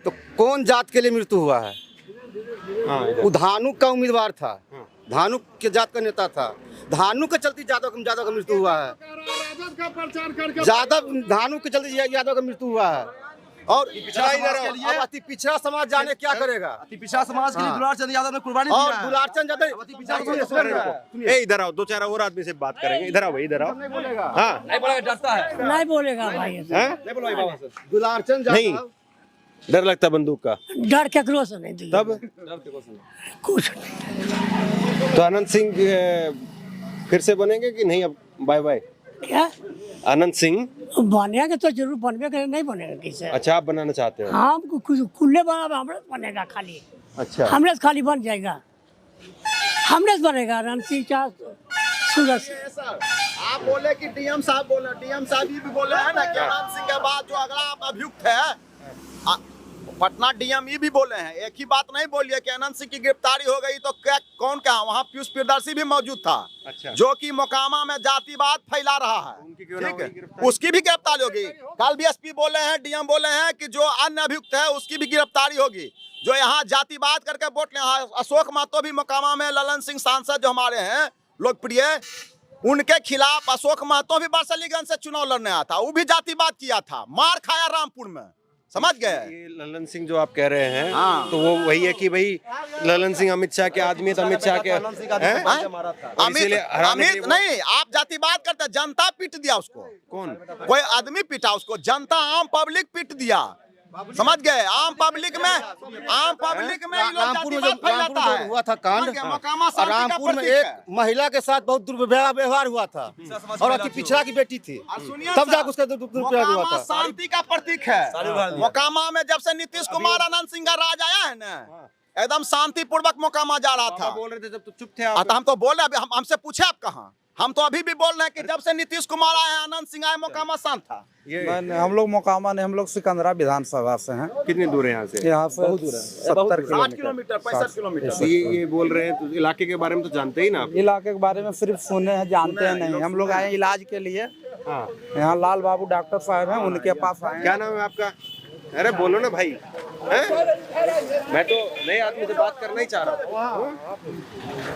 तो कौन जात के लिए मृत्यु हुआ है? वो धानुक का उम्मीदवार था, धानुक के जात का नेता था, धानुक के चलते यादव का मृत्यु हुआ है। धानुक के चलते यादव का मृत्यु हुआ है। और अति पिछड़ा समाज जाने क्या करेगा? अति पिछड़ा समाज के लिए दुलारचंद यादव ने कुर्बानी दी और है। दुलारचंद यादव ए इधर आओ, दो चार और आदमी से बात करेंगे। इधर आओ भाई, इधर आओ। हाँ नहीं बोलेगा, डरता है। नहीं बोलेगा भाई, नहीं बोलो बाबा से। दुलारचंद नहीं, डर लगता बंदूक का? डर केकरो से नहीं दिया। तब कुछ तो अनंत सिंह फिर से बनेंगे कि नहीं? अब बाय बाय। क्या अनंत सिंह बनेगा तो जरूर बनबे करे, नहीं बनेगा किसे? अच्छा, आप बनाना चाहते हो? हम खुले बना, हमरे बनेगा खाली। अच्छा, हमरे से खाली बन जाएगा, हमरे से बनेगा। अनंत सिंह क्या सूरज आप बोले कि डीएम साहब बोले, डीएम साहब ये भी बोले हैं ना कि अनंत सिंह के बाद जो अगला अभियुक्त है पटना डीएम ये भी बोले हैं। एक ही बात नहीं बोलिए कि अनंत सिंह की गिरफ्तारी हो गई तो क्या कौन क्या, वहाँ पीयूष प्रियदर्शी भी मौजूद था। अच्छा। जो कि मोकामा में जातिवाद फैला रहा है, ठीक है, उसकी भी गिरफ्तारी होगी। कल भी एसपी बोले हैं, डीएम बोले हैं कि जो अन्य अभियुक्त है उसकी भी गिरफ्तारी होगी। जो यहाँ जातिवाद करके वोट ले, अशोक महतो भी मोकामा में, ललन सिंह सांसद जो हमारे हैं लोकप्रिय, उनके खिलाफ अशोक महतो भी बरसलीगंज से चुनाव लड़ने आया था, वो भी जातिवाद किया था, मार खाया रामपुर में, समझ गए? ये ललन सिंह जो आप कह रहे हैं, हाँ। तो वो वही है कि भाई ललन सिंह अमित शाह के आदमी, तो अमित शाह के अमित नहीं, आप जातिवाद करते, जनता पीट दिया उसको। कौन? कोई आदमी पीटा उसको, जनता आम पब्लिक पीट दिया, समझ गए? आम पब्लिक में रामपुर में हुआ था कांड, रामपुर में एक महिला के साथ बहुत दुर्व्यवहार हुआ था, और अति पिछड़ा की बेटी थी, तब जाकर उसका दुर्व्यवहार हुआ था। शांति का प्रतीक है मोकामा में। जब से नीतीश कुमार अनंत सिंह का राज आया है ना, एकदम शांति पूर्वक मोकामा जा रहा था। बोल रहे थे जब तो चुप थे आप। हम तो बोले, अभी हमसे पूछे आप कहाँ? हम तो अभी भी बोल रहे हैं कि जब से नीतीश कुमार आए हैं, अनंत सिंह आए, मोकामा शांत था। हम लोग मोकामा नहीं, हम लोग सिकंदरा विधानसभा से हैं। कितनी दूर है यहाँ से? यहाँ से 70 किलोमीटर 65 किलोमीटर। ये बोल रहे हैं, तो इलाके के बारे में तो जानते ही ना आप? इलाके के बारे में सिर्फ सुने हैं, जानते हैं नहीं। हम लोग आए इलाज के लिए, यहाँ लाल बाबू डॉक्टर साहब हैं, उनके पास आए। क्या नाम है आपका? अरे बोलो ना भाई, मैं तो नए आदमी से बात करना ही चाह रहा हूँ।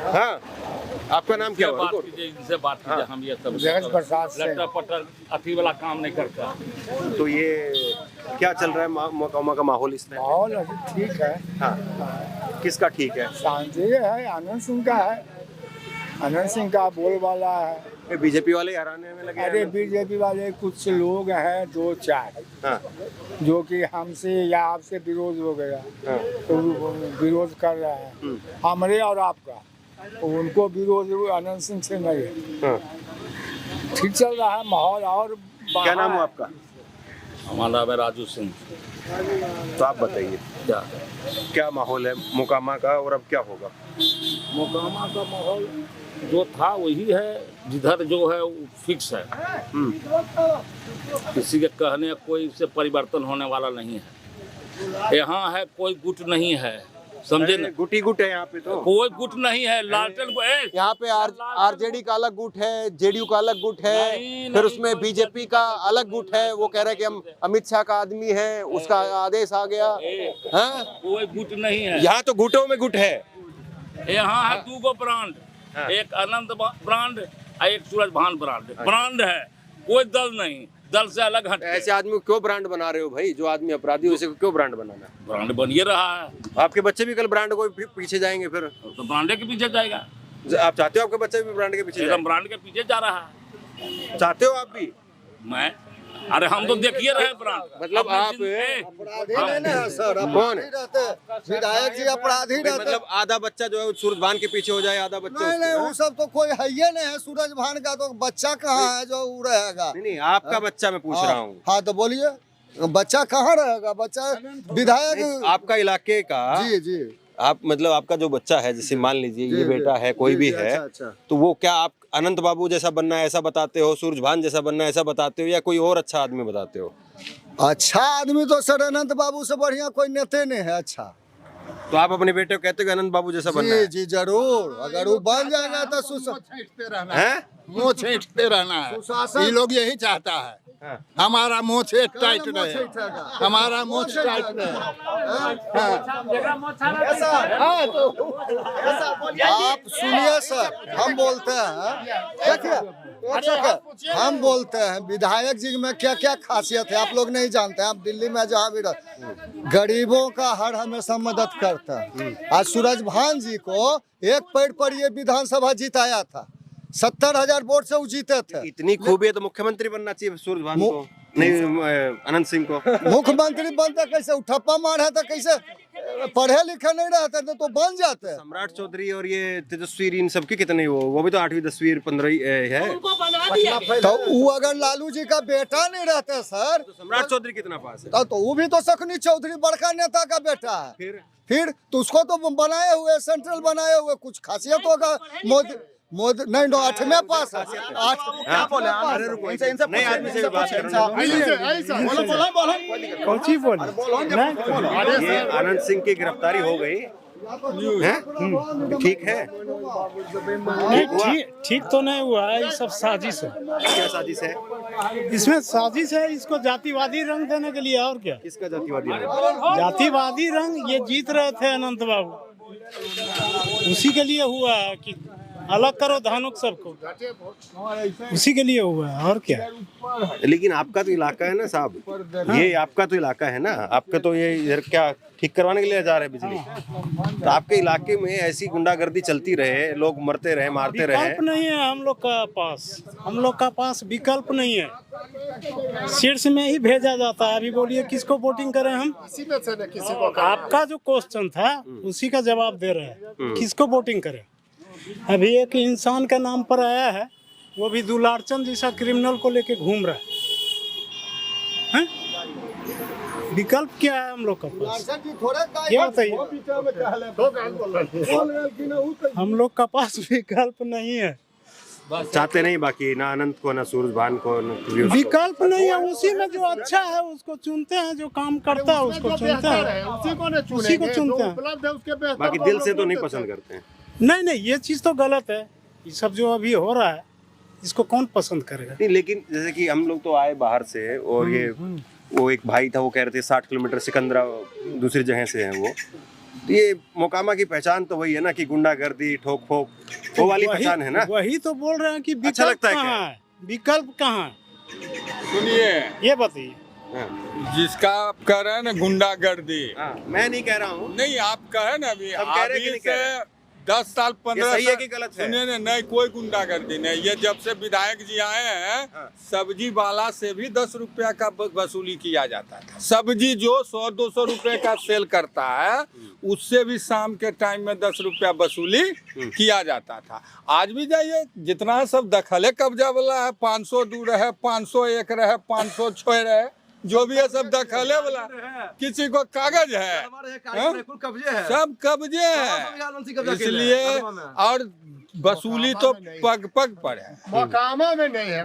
हाँ, आपका नाम क्या हुआ? इनसे बात कीजिए। हम ये सब लटर पटर अथी वाला काम नहीं करता। तो ये क्या चल रहा है मोकामा का माहौल इसमें? माहौल ठीक है। हाँ, किसका ठीक है? शांति है, आनंद सिंह का है, आनंद सिंह का बोलबाला है। बीजेपी वाले हराने में लगे? अरे बीजेपी वाले कुछ लोग हैं, 2-4, हाँ, जो कि हमसे या आपसे विरोध हो गया, हाँ, तो विरोध कर रहे हैं हमारे और आपका, तो उनको विरोध आनंद सिंह से नहीं है। हाँ। ठीक चल रहा है माहौल। और क्या नाम है आपका? हमारा नाम है राजू सिंह। तो आप बताइए क्या माहौल है मोकामा का, और अब क्या होगा? मोकामा का माहौल जो था वही है, जिधर जो है वो फिक्स है। किसी के कहने कोई से परिवर्तन होने वाला नहीं है। यहाँ है कोई गुट नहीं है, समझे ना? गुटी गुट है यहाँ पे, तो कोई गुट नहीं है। लालटेन को यहाँ पे आरजेडी का अलग गुट है, जेडीयू का अलग गुट है, फिर उसमें बीजेपी का अलग गुट है। वो कह रहे हैं कि हम अमित शाह का आदमी है, उसका आदेश आ गया। कोई गुट नहीं है। यहाँ तो गुटों में गुट है। यहाँ है 2 ब्रांड, एक अनंत ब्रांड और एक सूरज भान ब्रांड है। कोई दल नहीं, दल से अलग हट। ऐसे आदमी को क्यों ब्रांड बना रहे हो भाई? जो आदमी अपराधी उसे क्यों ब्रांड बनाना? ब्रांड बनिए रहा है। आपके बच्चे भी कल ब्रांड को पीछे जाएंगे, फिर तो ब्रांड के पीछे जाएगा। आप चाहते हो आपके बच्चे भी ब्रांड के पीछे जाए? ब्रांड के पीछे जा रहा है। चाहते हो आप भी? मैं अरे हम तो देखिए रहे ब्रांड। मतलब आप अपराधी नहीं है सर, कौन विधायक जी अपराधी रहते। मतलब आधा बच्चा जो है सूरज भान के पीछे हो जाए, आधा बच्चा नहीं वो सब तो कोई है ही नहीं है। सूरज भान का तो बच्चा कहाँ है जो रहेगा? नहीं आपका बच्चा मैं पूछ रहा हूँ। हाँ तो बोलिए, बच्चा कहाँ रहेगा? बच्चा विधायक आपका इलाके का। जी जी। आप मतलब आपका जो बच्चा है, जैसे मान लीजिए ये बेटा है, कोई भी है, तो वो क्या आप अनंत बाबू जैसा बनना है ऐसा बताते हो, सूरज भान जैसा बनना है ऐसा बताते हो, या कोई और अच्छा आदमी बताते हो? अच्छा आदमी तो सर अनंत बाबू से बढ़िया कोई नेता नहीं है। अच्छा तो आप अपने बेटे को कहते हो अनंत बाबू जैसा बनना है? जी जरूर। अगर वो बन जाएगा तो मुँह छींटते रहना है। ये लोग यही चाहता है, हमारा मुँह छेट टाइट रहे, हमारा मुँह टाइट रहे। आप सुनिए सर, हम बोलते हैं, देखिए हम बोलते हैं विधायक जी में क्या क्या खासियत है आप लोग नहीं जानते हैं। आप दिल्ली में जहाँ भी रहते, गरीबों का हर हमेशा मदद करता है। आज सूरज भान जी को एक पैर पर ये विधानसभा जिताया था, 70,000 वोट से वो जीते थे। इतनी खूबी है तो मुख्यमंत्री बनना चाहिए सूरज भान को, नहीं अनंत सिंह को। मुख्यमंत्री बनता कैसे? ठप्पा मारा था कैसे? पढ़े लिखे नहीं रहते थे तो बन जाते। सम्राट चौधरी और ये तेजस्वी इन सबकी कितने वो भी तो 8वीं 10वीं 15वीं है। तो वो अगर लालू जी का बेटा नहीं रहता सर, तो सम्राट चौधरी कितना पास है? तो वो भी तो शकुनी चौधरी बड़का नेता का बेटा है। फिर तो उसको तो बनाए हुए, सेंट्रल बनाए हुए, कुछ खासियत होगा। मोदी नहीं 8वें पास है। क्या बोले? नहीं आदमी से बात ये आनंद सिंह की गिरफ्तारी हो गई है, ठीक है? ठीक तो नहीं हुआ है, ये सब साजिश है। क्या साजिश है? इसमें साजिश है इसको जातिवादी रंग देने के लिए। और क्या? किसका जातिवादी रंग? जातिवादी रंग ये जीत रहे थे अनंत बाबू, उसी के लिए हुआ है कि अलग करो धानुक सबको, उसी के लिए हुआ है। और क्या? लेकिन आपका तो इलाका है ना साहब, ये आपका तो इलाका है ना, आपका तो ये इधर क्या ठीक करवाने के लिए जा रहे हैं बिजली? तो आपके इलाके में ऐसी गुंडागर्दी चलती रहे, लोग मरते रहे, मारते रहे। विकल्प नहीं है हम लोग का पास विकल्प नहीं है। शीर्ष में ही भेजा जाता है। अभी बोलिए किसको वोटिंग करें हम? आपका जो क्वेश्चन था उसी का जवाब दे रहे हैं, किसको वोटिंग करें। अभी एक इंसान का नाम पर आया है, वो भी दुलारचंद जैसा क्रिमिनल को लेके घूम रहा है। विकल्प क्या है हम लोग का पास? क्या बताइए? हम लोग का पास विकल्प नहीं है। चाहते नहीं बाकी ना अनंत को, ना सूरज भान को, विकल्प नहीं है। उसी में जो अच्छा है उसको चुनते हैं, जो काम करता है उसको चुनते हैं, उसी को चुनते हैं। बाकी दिल से तो नहीं पसंद करते हैं। नहीं ये चीज तो गलत है। ये सब जो अभी हो रहा है इसको कौन पसंद करेगा? नहीं, लेकिन जैसे कि हम लोग तो आए बाहर से, और ये वो एक भाई था, वो कह रहे थे 60 किलोमीटर सिकंदरा दूसरी जगह से है वो। तो ये मोकामा की पहचान तो वही है ना कि गुंडागर्दी, ठोक फोक, वो वाली पहचान है ना। वही तो बोल रहे हैं कि विकल्प अच्छा लगता है कहाँ है? विकल्प कहाँ है? सुनिए, ये बताइए। जिसका आप कह रहे हैं ना गुंडागर्दी, मैं नहीं कह रहा हूँ। नहीं आप कहे ना अभी, हम कह रहे हैं कि नहीं कह रहे? 10 साल 15 सही है कि गलत है? सुनिए ना, नहीं कोई गुंडागर्दी नहीं। ये जब से विधायक जी आए हैं, सब्जी वाला से भी 10 रुपया का वसूली किया जाता था। सब्जी जो 100-200 रुपए का सेल करता है, उससे भी शाम के टाइम में 10 रुपया वसूली किया जाता था। आज भी जाइए, जितना सब दखले कब्जा वाला है, 502 रहे, 501 रहे, 506 रहे, जो भी है सब दखले वाला। किसी को कागज है, सब कब्जे है। इसलिए और वसूली तो पग पग पर है, मोकामा में नहीं है।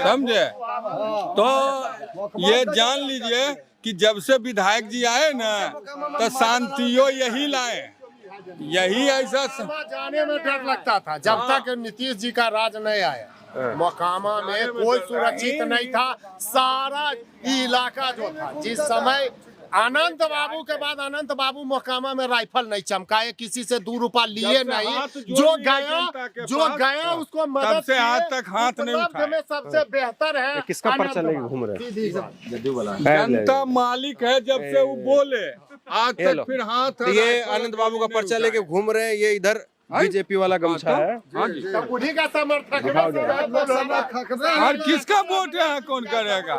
समझे। तो ये जान लीजिए कि जब से विधायक जी आए ना तो शांतियों यही लाए, यही ऐसा जाने में डर लगता था जब तक नीतीश जी का राज नहीं आया। मोकामा में कोई सुरक्षित नहीं था। सारा इलाका जो था, जिस समय अनंत बाबू के बाद अनंत बाबू मोकामा में राइफल नहीं चमकाए, किसी से 2 रुपया लिए नहीं, जो गया उसको मदद से आज तक हाथ नहीं उठाए। में सबसे बेहतर है। किसका पर्चा लेके घूम रहे हैं? जनता मालिक है, जब से वो बोले आज तक फिर हाथ। ये आनंद बाबू का पर्चा लेके घूम रहे हैं, ये इधर बीजेपी वाला गमछा है। उन्हीं का समर्थक और किसका वोट है, कौन करेगा?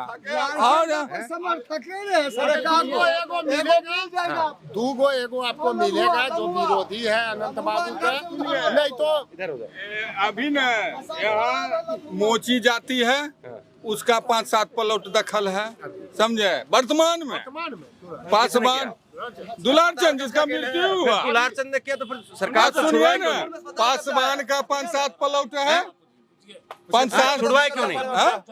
और समर्थक सरकार को एगो मिलेगा, 2 एगो आपको मिलेगा जो विरोधी है अनंत बाबू का, नहीं तो अभी न यहाँ मोची जाती है, उसका 5-7 प्लॉट दखल है, समझे। वर्तमान में पासवान दुलारचंद जिसका मृत्यु हुआ, दुलारचंद ने किया तो फिर सरकार तो सुनिए ना, पासवान का 5-7 प्लॉट है, 5-7 छुड़वाए क्यों नहीं?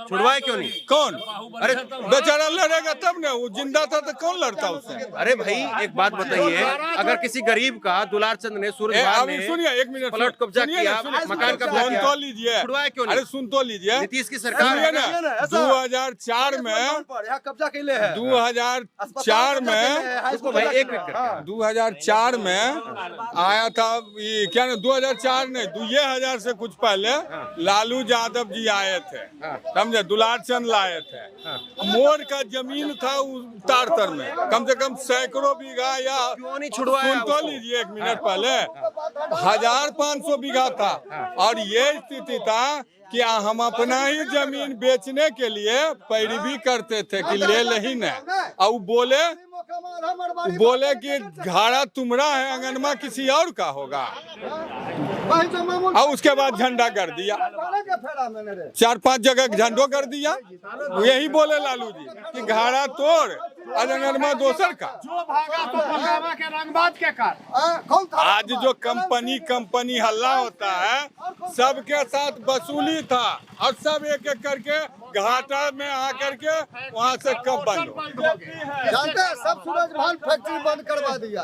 छुड़वाए क्यों नहीं? कौन? अरे बेचारा लड़ेगा तब ना, वो जिंदा था तो कौन लड़ता उससे? अरे भाई एक बात बताइए, अगर किसी गरीब का दुलारचंद ने सूरजभान ने सुनिए 1 मिनट, प्लॉट कब्जा किया, मकान कब्जा किया, तो लीजिए, छुड़वाए क्यों नहीं? अरे सुन तो लीजिए, नीतीश की सरकार सुनिए ना, 2004 में 2004 में उसको भाई एक मिनट करके 2004 में आया था, ये क्या ना 2004 नहीं 2000 से कुछ पहले लालू यादव जी आए थे, समझे, दुलारचंद लाए थे। मोर का जमीन था तारतर में, कम से कम सैकड़ों बीघा, या क्यों नहीं छुड़वाया? सुन तो लीजिए 1 मिनट पहले 1500 बीघा था, और ये स्थिति था कि हम अपना ही जमीन बेचने के लिए पैरवी करते थे कि ले ही न, और बोले कि घाड़ा तुम्हारा है, अंगनमा किसी और का होगा, और उसके बाद झंडा कर दिया, 4-5 जगह झंडो कर दिया। यही बोले लालू जी कि घाड़ा तोड़ और अंगनमा दोसर का। आज जो कंपनी हल्ला होता है, सबके साथ वसूली था, और सब एक एक करके घाटा में आकर के वहाँ से कब बंद हो, सब सूरजभान फैक्ट्री बंद करवा दिया।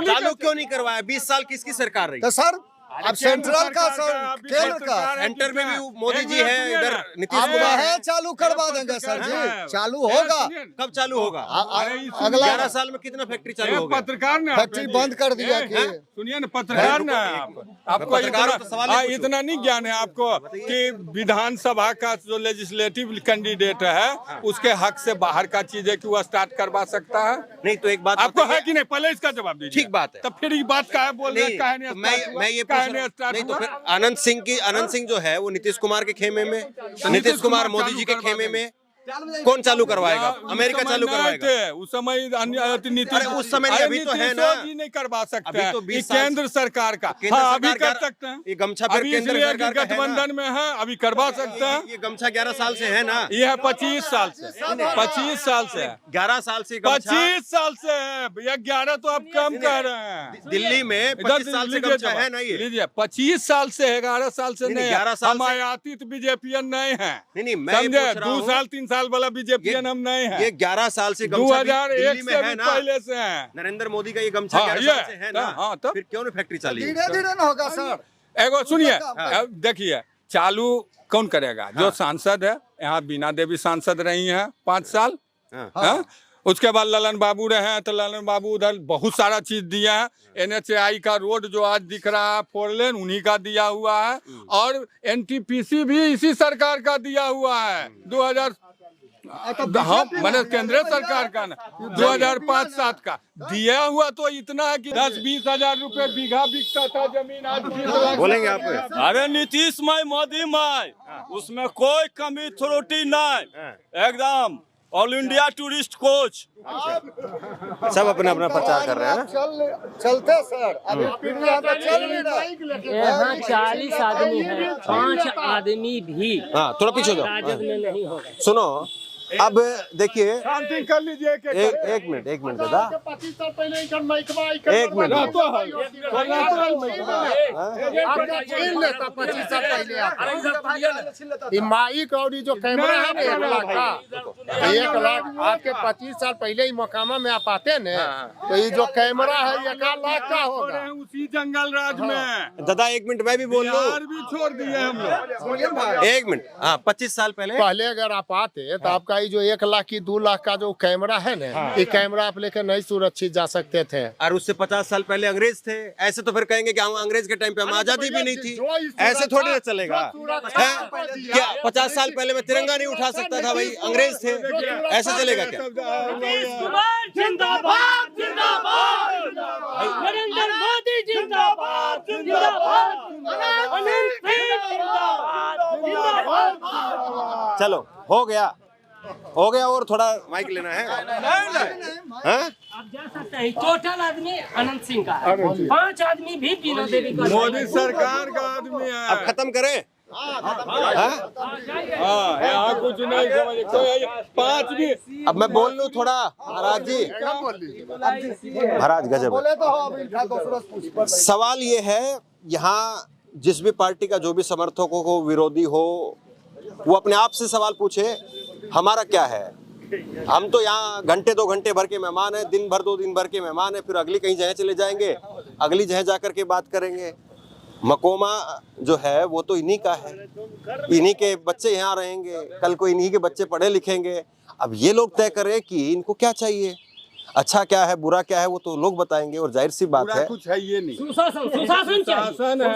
चालू क्यों नहीं करवाया? 20 साल किसकी सरकार रही? तो सर अब सेंट्रल का सर, केंद्र का, सेंटर में भी मोदी जी है, इधर नीतीश अब कुमार है, चालू करवा देंगे सर जी, चालू होगा। कब चालू होगा? अगला 11 साल में कितना फैक्ट्री चालू होगा? पत्रकार ने फैक्ट्री बंद कर दिया कि सुनिए ना, पत्रकार ने आपको इतना नहीं ज्ञान है आपको कि विधानसभा का जो लेजिस्लेटिव कैंडिडेट है उसके हक से बाहर का चीज है कि वो स्टार्ट करवा सकता है? नहीं तो एक बात आपको है कि नहीं, पहले इसका जवाब दीजिए। ठीक बात है, तब फिर ये बात का है बोल रहे हैं, मैं ये नहीं तो फिर अनंत सिंह जो है वो नीतीश कुमार के खेमे में, नीतीश कुमार मोदी जी के खेमे में कौन चालू करवाएगा? अमेरिका चालू करवाएगा। उस समय उस समय नहीं, अभी तो है ना, नहीं करवा सकते अभी हैं, तो 20 केंद्र सरकार का। हाँ, अभी कर सकते हैं, ये गमछा फिर केंद्र सरकार का गठबंधन में है, अभी करवा सकते हैं। ये गमछा 11 साल से है ना, ये है 25 साल से, 25 साल से, 11 साल से 25 साल से है भैया, 11 तो आप कम कह रहे हैं। दिल्ली में 25 साल से गमछा है ना, ये लीजिए 25 साल से, 11 साल से नहीं, 11 साल हम आयातित बीजेपीएन नहीं है, नहीं मैं 2 साल 3 साल वाला बीजेपीएन हम नहीं है। ये 11 साल से 2001 में है ना, पहले से है। नरेंद्र मोदी का ये गमछा 11 साल से है ना, तो फिर क्यों नहीं फैक्ट्री चाली? धीरे-धीरे ना होगा सर। एगो सुनिए, देखिए चालू कौन करेगा? जो सांसद है, यहाँ बीना देवी सांसद रही हैं 5 साल, उसके बाद ललन बाबू रहे हैं, तो ललन बाबू उधर बहुत सारा चीज दिया है। NHAI का रोड जो आज दिख रहा है 4 लेन उन्हीं का दिया हुआ है, और NTPC भी इसी सरकार का दिया हुआ है। 2000 मैंने केंद्र सरकार का ना 2005-7 का दिया हुआ, तो इतना है कि 10-20 हजार रुपए बीघा बिकता था जमीन, आज 20 लाख। बोलेंगे आप? अरे नीतीश माई मोदी माई, उसमें कोई कमी त्रुटि नहीं, एकदम ऑल इंडिया टूरिस्ट कोच, सब अपना अपना प्रचार कर रहे हैं। चलते सर, अभी चल नहीं रहा। यहाँ 40 आदमी है, 5 आदमी भी हाँ, थोड़ा पीछे जाओ, राजद में नहीं होगा। सुनो, अब देखिए शांति कर लीजिए एक मिनट दादा 25 साल पहले इनका माइकवा एक मिनट लेता 25 साल पहले ये माइक और ये जो कैमरा है ना 1 लाख का 1 लाख आपके 25 साल पहले ही मकामा में आप आते ना तो ये जो कैमरा है 1 लाख का होगा उसी जंगल राज में। दादा 1 मिनट मैं भी बोल बिहार लूं, भी छोड़ दिए हम लोग। 1 मिनट। हाँ 25 साल पहले अगर आप आते तो आपका ये जो 1 लाख की 2 लाख का जो कैमरा है ना ये कैमरा आप लेकर नहीं सुरक्षित जा सकते थे। और उससे 50 साल पहले अंग्रेज थे, ऐसे तो फिर कहेंगे कि हम अंग्रेज के टाइम पे हम आजादी भी नहीं थी, ऐसे थोड़ी ना चलेगा है? क्या 50 साल पहले मैं तिरंगा नहीं उठा सकता था? भाई अंग्रेज थे, ऐसे चलेगा क्या? जिंदाबाद जिंदाबाद नरेंद्र मोदी जिंदाबाद जिंदाबाद चलो हो गया और थोड़ा माइक लेना है। हाँ? आप जा सकते हैं। टोटल आदमी अनंत सिंह का है, 5 आदमी भी बीना देवी का, मोदी सरकार का आदमी है। अब खत्म करें। यहाँ कुछ नहीं समझ कोई 5 भी। अब मैं बोल लूं थोड़ा महाराज जी, महाराज गजब। सवाल ये है, यहाँ जिस भी पार्टी का जो भी समर्थकों को विरोधी हो वो अपने आप से सवाल पूछे, हमारा क्या है? हम तो यहाँ घंटे 2 घंटे भर के मेहमान हैं, दिन भर 2 दिन भर के मेहमान हैं, फिर अगली कहीं जगह चले जाएंगे, अगली जगह जाकर के बात करेंगे। मकोमा जो है वो तो इन्हीं का है, इन्हीं के बच्चे यहाँ रहेंगे, कल को इन्हीं के बच्चे पढ़े लिखेंगे। अब ये लोग तय करें कि इनको क्या चाहिए, अच्छा क्या है बुरा क्या है, वो तो लोग बताएंगे। और जाहिर सी बात है कुछ है ये नहीं, सुशासन शासन है।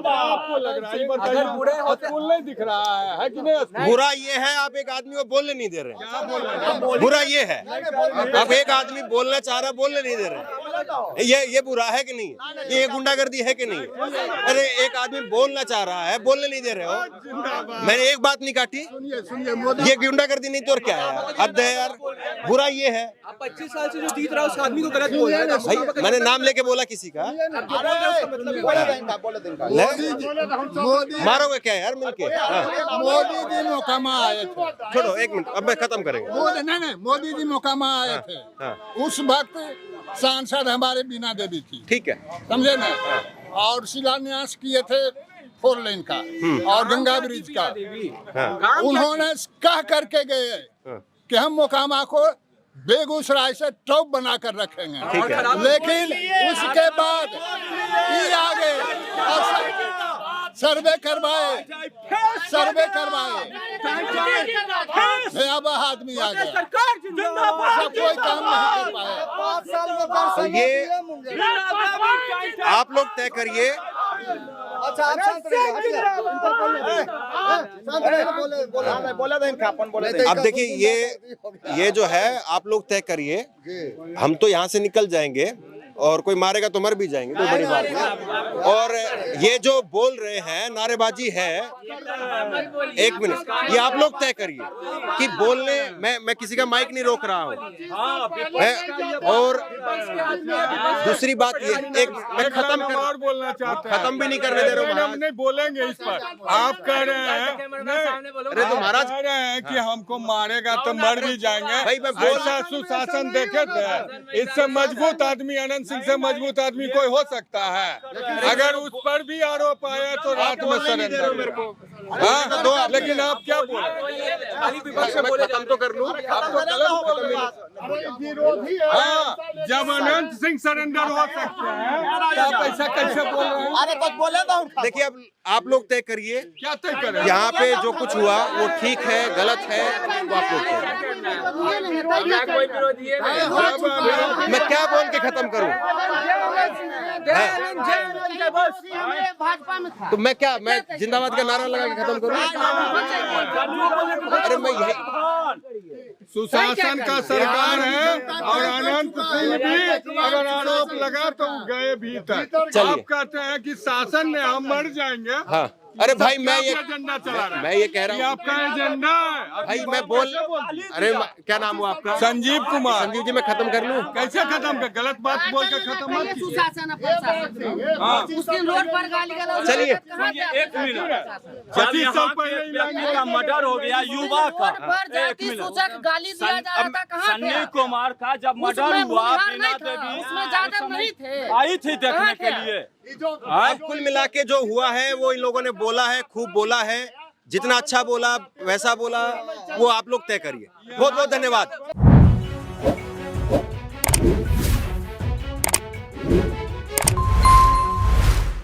आपको लग रहा है अगर बुरे स्कूल नहीं दिख रहा है कि नहीं? बुरा ये है आप एक आदमी को बोलने नहीं दे रहे, बुरा ये है अब एक आदमी बोलना चाह रहा बोलने नहीं दे रहे, ये बुरा है कि नहीं? ये गुंडागर्दी है कि नहीं? अरे एक आदमी बोलना चाह रहा है बोलने नहीं दे रहे हो, मैंने एक बात नहीं काटी, ये गुंडागर्दी नहीं तो और क्या है? हद है यार, बुरा ये है। आप 25 साल से जो जीत रहा है उस आदमी को गलत बोल रहे हैं। भाई मैंने नाम लेके बोला किसी का, मारोगे क्या यार मिलके? मोदी जी मोकामा आए थे, छोड़ो 1 मिनट, अब मैं खत्म करेंगे। नहीं मोदी जी मोकामा आए थे, उस वक्त सांसद हमारे बीना देवी थी, ठीक है, समझे ना? और शिलान्यास किए थे 4 लेन का और गंगा ब्रिज का। उन्होंने कह करके गए कि हम मोकामा को बेगूसराय से टॉप बनाकर रखेंगे, लेकिन उसके बाद ये आगे सर्वे करवाए भयावह आदमी आ गया, सब कोई काम नहीं कर पाया। तो ये आप लोग तय करिए। अब देखिए ये जो है आप लोग तय करिए, हम तो यहाँ से निकल जाएंगे और कोई मारेगा तो मर भी जाएंगे, कोई बड़ी बात नहीं। और ये जो बोल रहे हैं नारेबाजी है, 1 मिनट, ये आप लोग तय करिए कि बोलने मैं किसी का माइक नहीं रोक रहा हूँ। और दूसरी बात ये, एक मैं बोलना चाहते हैं, खत्म भी नहीं करने दे रहा हूँ। हम नहीं बोलेंगे इस पर। आप कह रहे हैं अरे तो महाराज कह रहे हैं कि हमको मारेगा तो मर भी जाएंगे, ऐसा सुशासन देखे थे। इससे मजबूत आदमी अनंत सिंह से मजबूत आदमी कोई हो सकता है? अगर उस पर भी आरोप आया तो रात में सरेंडर। हाँ तो लेकिन आप क्या बोले? खत्म तो कर लूं। हाँ, जब अनंत सिंह सरेंडर हो सकते हैं तो आप ऐसा कैसे बोल रहे हैं? अरे कुछ बोले तो देखिए अब आप लोग तय करिए, क्या तय करें? यहाँ पे जो कुछ हुआ वो ठीक है गलत है, वो आप लोग तय करिए। मैं क्या बोल के खत्म करूं? तो मैं क्या, मैं जिंदाबाद का नारा लगा के खत्म करूं? अरे मैं यही सुशासन का सरकार है और अनंत सिंह भी अगर आरोप लगा तो गए भीतर। आप कहते हैं कि शासन में हम मर जाएंगे, अरे भाई मैं ये एजेंडा चला रहा है, मैं ये कह रहा ये हूँ आपका एजेंडा है। भाई मैं बोल अरे क्या नाम हुआ आपका? संजीव कुमार। संजीव जी मैं खत्म कर लूं? कैसे खत्म कर? गलत बात बोल के खत्म मत कीजिए। हाँ। उसके रोड पर गाली गलौज चलिए। एक मिनट, 25 का मर्डर हो गया युवा का, जाति सूचक गाली दिया जा रहा था, कहाँ थे? सन्नी कुमार का जब मर्डर हुआ बीना देवी उसमें ज्यादा नहीं थे, आई थी देखने के लिए। अब कुल मिला के जो हुआ है वो इन लोगों ने बोला है, खूब बोला है, जितना अच्छा बोला वैसा बोला वो आप लोग तय करिए। बहुत बहुत धन्यवाद।